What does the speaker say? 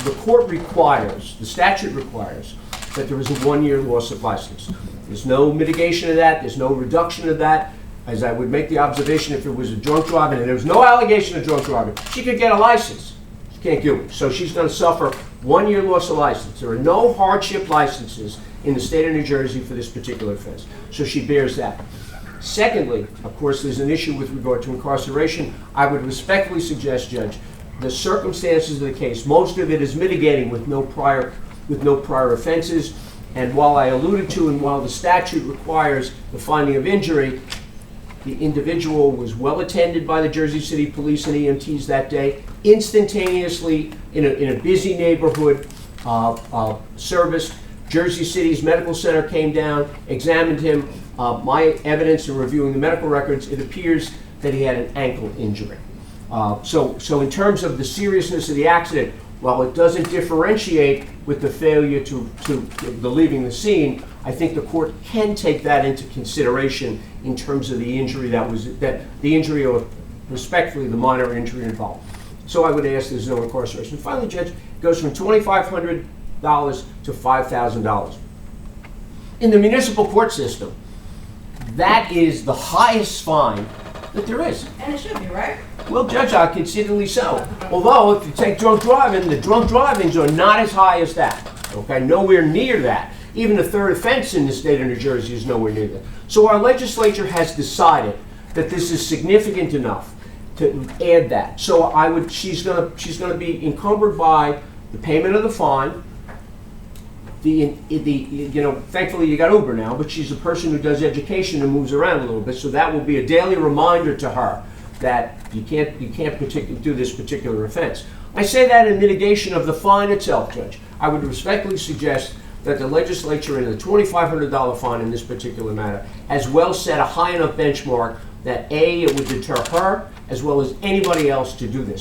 the court requires, the statute requires, that there is a 1-year loss of license. There's no mitigation of that, there's no reduction of that. As I would make the observation, if it was a drunk driving and there was no allegation of drunk driving, she could get a license. She can't do it. So she's going to suffer 1-year loss of license. There are no hardship licenses in the state of New Jersey for this particular offense. So she bears that. Secondly, of course, there's an issue with regard to incarceration. I would respectfully suggest, Judge, the circumstances of the case, most of it is mitigating with no prior offenses. And while I alluded to, and while the statute requires the finding of injury, the individual was well attended by the Jersey City Police and EMTs that day, instantaneously in a busy neighborhood, serviced. Jersey City's medical center came down, examined him. My evidence in reviewing the medical records, it appears that he had an ankle injury. So in terms of the seriousness of the accident, while it doesn't differentiate with the failure to the leaving the scene, I think the court can take that into consideration in terms of the injury or respectfully the minor injury involved. So I would ask there's no incarceration. Finally, Judge, it goes from $2,500 to $5,000. In the municipal court system, that is the highest fine that there is. And it should be, right? Well, Judge, considerably so. Although, if you take drunk driving, the drunk drivings are not as high as that. Okay, nowhere near that. Even the third offense in the state of New Jersey is nowhere near that. So our legislature has decided that this is significant enough to add that. So she's gonna be encumbered by the payment of the fine. Thankfully you got Uber now, but she's a person who does education and moves around a little bit, so that will be a daily reminder to her that you can't do this particular offense. I say that in mitigation of the fine itself, Judge. I would respectfully suggest that the legislature in the $2,500 fine in this particular matter has well set a high enough benchmark that A, it would deter her as well as anybody else to do this.